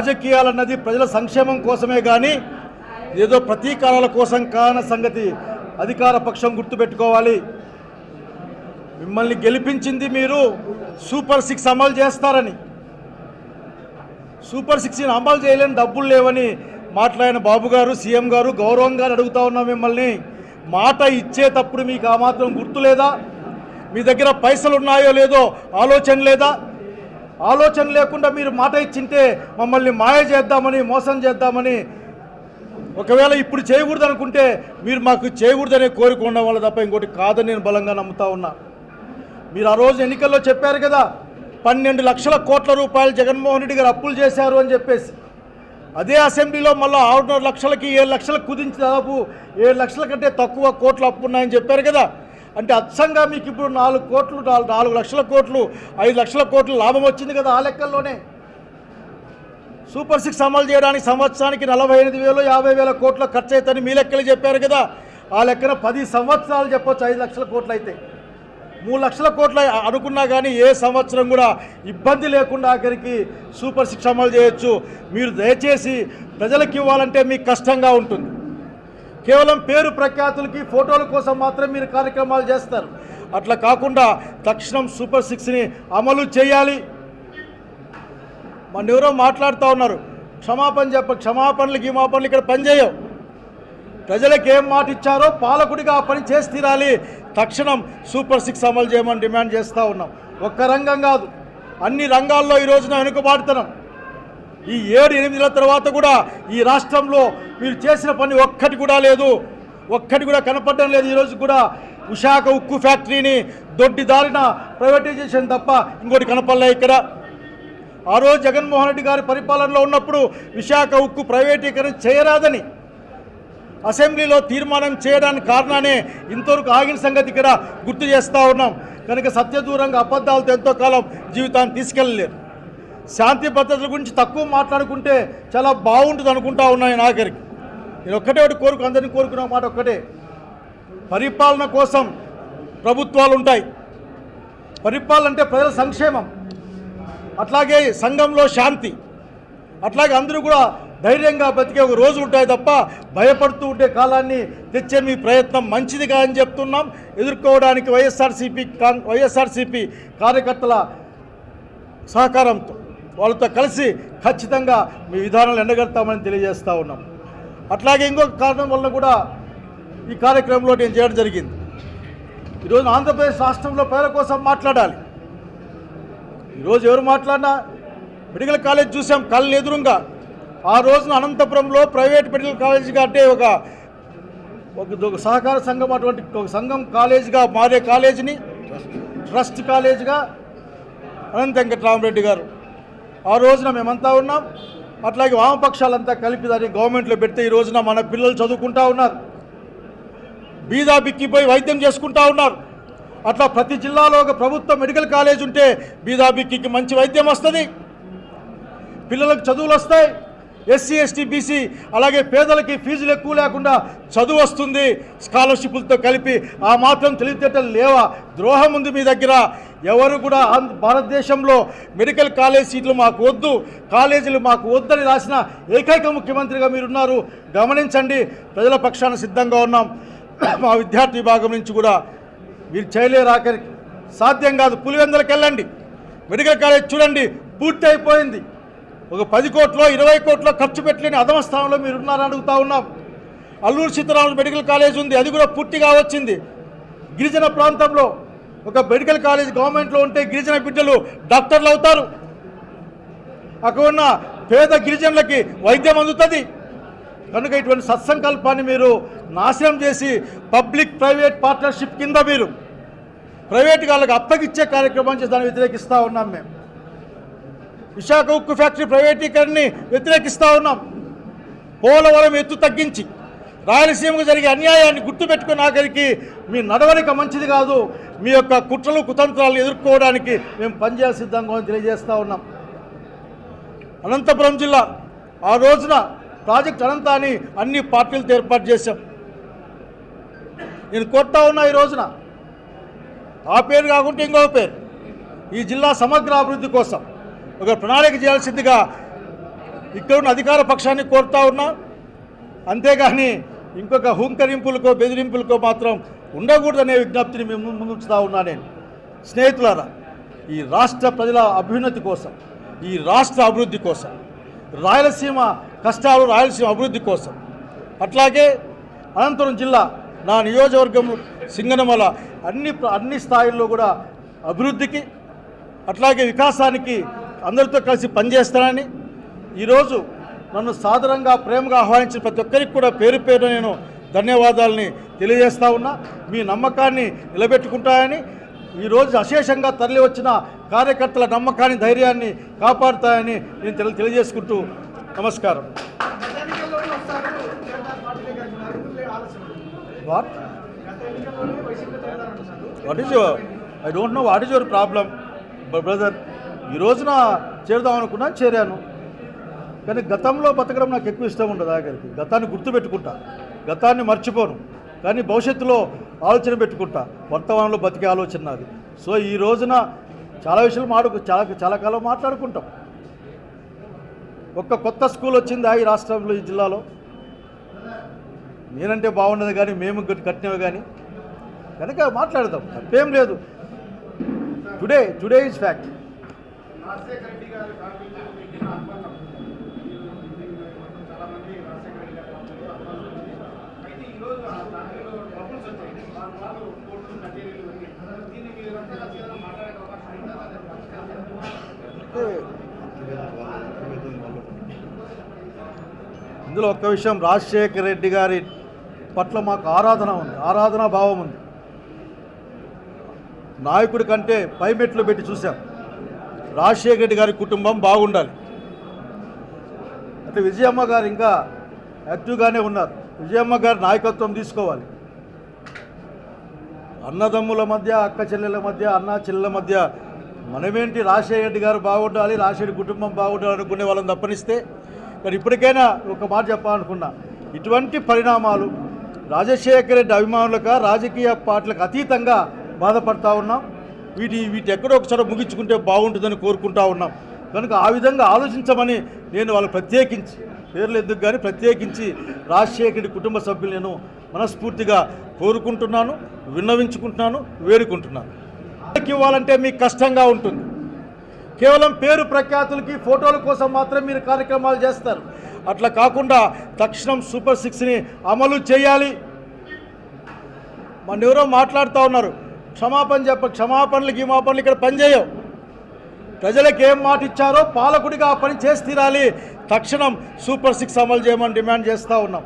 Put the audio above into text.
రాజకీయాలన్నది ప్రజల సంక్షేమం కోసమే కానీ ఏదో ప్రతీకారాల కోసం కాన సంగతి అధికార పక్షం గుర్తుపెట్టుకోవాలి. మిమ్మల్ని గెలిపించింది మీరు సూపర్ 6 అమలు చేస్తారని. సూపర్ 6ని అమలు చేయలేని డబ్బులు లేవని మాట్లాడిన బాబు గారు, సీఎం గారు గౌరవంగా అడుగుతా ఉన్నాం మిమ్మల్ని. మాట ఇచ్చేటప్పుడు మీకు ఆ మాత్రం గుర్తు లేదా? మీ దగ్గర పైసలు ఉన్నాయో లేదో ఆలోచన లేదా? ఆలోచన లేకుండా మీరు మాట ఇచ్చింటే మమ్మల్ని మాయ చేద్దామని, మోసం చేద్దామని, ఒకవేళ ఇప్పుడు చేయకూడదు అనుకుంటే మీరు మాకు చేయకూడదనే కోరిక ఉన్న వాళ్ళు తప్ప ఇంకోటి కాదని నేను బలంగా నమ్ముతా ఉన్నా. మీరు ఆ రోజు ఎన్నికల్లో చెప్పారు కదా, 12 లక్షల కోట్ల రూపాయలు జగన్మోహన్ రెడ్డి గారు అప్పులు చేశారు అని చెప్పేసి. అదే అసెంబ్లీలో మళ్ళీ 6.5 లక్షలకి 7 లక్షలకు కుదించి దాదాపు 7 లక్షల కంటే తక్కువ కోట్లు అప్పు ఉన్నాయని చెప్పారు కదా. అంటే అచ్చంగా మీకు ఇప్పుడు 4 లక్షల కోట్లు 5 లక్షల కోట్లు లాభం వచ్చింది కదా ఆ లెక్కల్లోనే. సూపర్ 6 అమలు చేయడానికి సంవత్సరానికి 48,000 50,000 కోట్ల ఖర్చు అవుతుందని మీ లెక్కలు చెప్పారు కదా. ఆ లెక్కన 10 సంవత్సరాలు చెప్పొచ్చు 5 లక్షల కోట్లు అయితే. 3 లక్షల కోట్లు అనుకున్నా కానీ ఏ సంవత్సరం కూడా ఇబ్బంది లేకుండా ఆఖరికి సూపర్ 6 అమలు చేయొచ్చు. మీరు దయచేసి ప్రజలకు ఇవ్వాలంటే మీకు కష్టంగా ఉంటుంది. కేవలం పేరు ప్రఖ్యాతులకి ఫోటోల కోసం మాత్రం మీరు కార్యక్రమాలు చేస్తారు. అట్లా కాకుండా తక్షణం సూపర్ 6ని అమలు చేయాలి. మన ఎవరో మాట్లాడుతూ ఉన్నారు, క్షమాపణలు గిమాపణలు ఇక్కడ పనిచేయవు. ప్రజలకు ఏం మాట ఇచ్చారో పాలకుడిగా ఆ పని చేసి తీరాలి. తక్షణం సూపర్ 6 అమలు చేయమని డిమాండ్ చేస్తూ ఉన్నాం. ఒక్క రంగం కాదు, అన్ని రంగాల్లో ఈ రోజున వెనుకబాటుతనం. ఈ 7-8 నెలల తర్వాత కూడా ఈ రాష్ట్రంలో మీరు చేసిన పని ఒక్కటి కూడా లేదు, ఒక్కటి కూడా కనపడడం లేదు. ఈరోజు కూడా విశాఖ ఉక్కు ఫ్యాక్టరీని దొడ్డిదారిన ప్రైవేటైజేషన్ తప్ప ఇంకోటి కనపడలే ఇక్కడ. ఆ రోజు జగన్మోహన్ రెడ్డి గారి పరిపాలనలో ఉన్నప్పుడు విశాఖ ఉక్కు ప్రైవేటీకరణ చేయరాదని అసెంబ్లీలో తీర్మానం చేయడానికి కారణానే ఇంతవరకు ఆగిన సంగతి ఇక్కడ గుర్తు చేస్తూ ఉన్నాం. కనుక సత్యదూరంగా అబద్ధాలతో ఎంతో కాలం జీవితాన్ని తీసుకెళ్ళలేరు. శాంతి భద్రతల గురించి తక్కువ మాట్లాడుకుంటే చాలా బాగుంటుంది అనుకుంటా ఉన్నాయి. నాగరికి నేను ఒక్కటే ఒకటి అందరినీ కోరుకున్న మాట ఒక్కటే, పరిపాలన కోసం ప్రభుత్వాలు ఉంటాయి. పరిపాలన అంటే ప్రజల సంక్షేమం, అట్లాగే సంఘంలో శాంతి, అట్లాగే అందరూ కూడా ధైర్యంగా బతికే ఒక రోజు ఉంటాయి తప్ప భయపడుతూ ఉండే కాలాన్ని తెచ్చే మీ ప్రయత్నం మంచిదిగా అని చెప్తున్నాం. ఎదుర్కోవడానికి వైఎస్ఆర్సీపీ కార్యకర్తల సహకారంతో వాళ్ళతో కలిసి ఖచ్చితంగా మీ విధానాలు ఎండగడతామని తెలియజేస్తూ ఉన్నాం. అట్లాగే ఇంకొక కారణం వల్ల కూడా ఈ కార్యక్రమంలో నేను చేయడం జరిగింది. ఈరోజు ఆంధ్రప్రదేశ్ రాష్ట్రంలో ప్రజల కోసం మాట్లాడాలి. ఈరోజు ఎవరు మాట్లాడినా మెడికల్ కాలేజ్ చూసాం కళ్ళు ఎదురుగా. ఆ రోజున అనంతపురంలో ప్రైవేట్ మెడికల్ కాలేజీగా అంటే ఒక సహకార సంఘం అటువంటి ఒక సంఘం కాలేజీగా మారే కాలేజీని ట్రస్ట్ కాలేజీగా అనంత వెంకటరామరెడ్డి గారు ఆ రోజున మేమంతా ఉన్నాం. అట్లాగే వామపక్షాలంతా కలిపి దాన్ని గవర్నమెంట్లో పెడితే ఈ రోజున మన పిల్లలు చదువుకుంటూ ఉన్నారు, బీదా బిక్కిపోయి వైద్యం చేసుకుంటూ ఉన్నారు. అట్లా ప్రతి జిల్లాలో ఒక ప్రభుత్వ మెడికల్ కాలేజ్ ఉంటే బీదా బిక్కికి మంచి వైద్యం వస్తుంది, పిల్లలకు చదువులు వస్తాయి. ఎస్సీ ఎస్టీ బీసీ అలాగే పేదలకి ఫీజులు ఎక్కువ లేకుండా చదువు వస్తుంది స్కాలర్షిప్లతో కలిపి. ఆ మాత్రం తెలివితేటలు లేవా? ద్రోహం ఉంది మీ దగ్గర. ఎవరు కూడా భారతదేశంలో మెడికల్ కాలేజ్ సీట్లు మాకు వద్దు, కాలేజీలు మాకు వద్దని రాసిన ఏకైక ముఖ్యమంత్రిగా మీరున్నారు. గమనించండి, ప్రజల పక్షాన సిద్ధంగా ఉన్నాం. మా విద్యార్థి విభాగం నుంచి కూడా మీరు చేయలేరు, ఆఖరికి సాధ్యం కాదు. పులివెందులకు వెళ్ళండి, మెడికల్ కాలేజ్ చూడండి, పూర్తి అయిపోయింది. ఒక 10 కోట్లో 20 కోట్లో ఖర్చు పెట్టలేని అధమ స్థానంలో మీరు ఉన్నారని అడుగుతా ఉన్నాం. అల్లూరు సీతారామరాజు మెడికల్ కాలేజ్ ఉంది, అది కూడా పూర్తిగా వచ్చింది. గిరిజన ప్రాంతంలో ఒక మెడికల్ కాలేజ్ గవర్నమెంట్లో ఉంటే గిరిజన బిడ్డలు డాక్టర్లు అవుతారు. అక్కడ ఉన్న పేద గిరిజనులకి వైద్యం అందుతుంది. కనుక ఇటువంటి సత్సంకల్పాన్ని మీరు నాశనం చేసి పబ్లిక్ ప్రైవేట్ పార్ట్నర్షిప్ కింద మీరు ప్రైవేట్ వాళ్ళకి అప్పగిచ్చే కార్యక్రమం చేసి దాన్ని వ్యతిరేకిస్తూ ఉన్నాం. మేము విశాఖ ఉక్కు ఫ్యాక్టరీ ప్రైవేటీకరణని వ్యతిరేకిస్తూ ఉన్నాం. పోలవరం ఎత్తు తగ్గించి రాయలసీమకు జరిగే అన్యాయాన్ని గుర్తుపెట్టుకుని ఆఖరికి మీ నడవడిక మంచిది కాదు. మీ యొక్క కుట్రలు కుతంత్రాలను ఎదుర్కోవడానికి మేము పనిచేయాల్సి సిద్ధంగా తెలియజేస్తూ ఉన్నాం. అనంతపురం జిల్లా ఆ రోజున ప్రాజెక్ట్ అనంత అని అన్ని పార్టీలతో ఏర్పాటు చేశాం. నేను కొడతా ఉన్నా ఈ రోజున ఆ పేరు కాకుంటే ఇంకో పేరు, ఈ జిల్లా సమగ్ర అభివృద్ధి కోసం ఒక ప్రణాళిక చేయాల్సిందిగా ఇక్కడ ఉన్న అధికార పక్షాన్ని కోరుతా ఉన్నా. అంతేగాని ఇంకొక హుంకరింపులకో బెదిరింపులకో మాత్రం ఉండకూడదనే విజ్ఞప్తిని మేము ముందుంచుతా ఉన్నా. నేను స్నేహితులారా, ఈ రాష్ట్ర ప్రజల అభ్యున్నతి కోసం, ఈ రాష్ట్ర అభివృద్ధి కోసం, రాయలసీమ కష్టాలు రాయలసీమ అభివృద్ధి కోసం, అట్లాగే అనంతపురం జిల్లా నా నియోజకవర్గం సింగనమల అన్ని స్థాయిల్లో కూడా అభివృద్ధికి అట్లాగే వికాసానికి అందరితో కలిసి పనిచేస్తానని ఈరోజు నన్ను సాదరంగా ప్రేమగా ఆహ్వానించిన ప్రతి ఒక్కరికి కూడా పేరు పేరు నేను ధన్యవాదాలని తెలియజేస్తా ఉన్నా. మీ నమ్మకాన్ని నిలబెట్టుకుంటాయని, ఈరోజు అశేషంగా తరలి వచ్చిన కార్యకర్తల నమ్మకాన్ని ధైర్యాన్ని కాపాడుతాయని నేను తెలియజేసుకుంటూ నమస్కారం. What is your I don't know what is your problem brother. ఈ రోజున చేరుదాం అనుకున్నాను, చేరాను. కానీ గతంలో బతకడం నాకు ఎక్కువ ఇష్టం ఉండదు. ఆఖరికి గతాన్ని గుర్తుపెట్టుకుంటా, గతాన్ని మర్చిపోను, కానీ భవిష్యత్తులో ఆలోచన పెట్టుకుంటా. వర్తమానంలో బతికే ఆలోచన నాది. సో ఈ రోజున చాలా విషయాలు చాలా కాలం మాట్లాడుకుంటాం. ఒక్క కొత్త స్కూల్ వచ్చిందా ఈ రాష్ట్రంలో, ఈ జిల్లాలో? నేనంటే బాగుండదు కానీ మేము కట్టినవి కానీ కనుక మాట్లాడదాం, తప్పేం లేదు. Today is fact. ఇందులో ఒక్క విషయం, రాజశేఖర రెడ్డి గారి పట్ల మాకు ఆరాధనా భావం ఉంది. నాయకుడి కంటే పైమెట్లు పెట్టి చూశాం. రాజశేఖర రెడ్డి గారి కుటుంబం బాగుండాలి. అంటే విజయమ్మ గారు ఇంకా యాక్టివ్గానే ఉన్నారు. విజయమ్మ గారి నాయకత్వం తీసుకోవాలి. అన్నదమ్ముల మధ్య, అక్క చెల్లెల మధ్య, అన్న చెల్లెల మధ్య మనమేంటి, రాజశేఖర రెడ్డి గారు బాగుండాలి, రాజశేఖర కుటుంబం బాగుండాలి అనుకునే వాళ్ళని తప్పనిస్తే. మరి ఇప్పటికైనా ఒక మాట చెప్పాలనుకున్నా, ఇటువంటి పరిణామాలు రాజశేఖర రెడ్డి అభిమానులుగా, రాజకీయ పార్టీలకు అతీతంగా బాధపడతా ఉన్నాం. వీటి ఎక్కడో ఒకసారి ముగించుకుంటే బాగుంటుందని కోరుకుంటా ఉన్నాం. కనుక ఆ విధంగా ఆలోచించమని నేను వాళ్ళు ప్రత్యేకించి, పేర్లు ఎందుకు కానీ ప్రత్యేకించి రాజశేఖర కుటుంబ సభ్యులు నేను మనస్ఫూర్తిగా కోరుకుంటున్నాను, విన్నవించుకుంటున్నాను, వేడుకుంటున్నాను. ఇవ్వాలంటే మీకు కష్టంగా ఉంటుంది. కేవలం పేరు ప్రఖ్యాతులకి, ఫోటోల కోసం మాత్రం మీరు కార్యక్రమాలు చేస్తారు. అట్లా కాకుండా తక్షణం సూపర్ 6ని అమలు చేయాలి. మన ఎవరో మాట్లాడుతూ ఉన్నారు, క్షమాపణలు గీమాపణలు ఇక్కడ పనిచేయవు. ప్రజలకు ఏం మాట ఇచ్చారో పాలకుడిగా ఆ పని చేసి తీరాలి. తక్షణం సూపర్ 6 అమలు చేయమని డిమాండ్ చేస్తూ ఉన్నాం.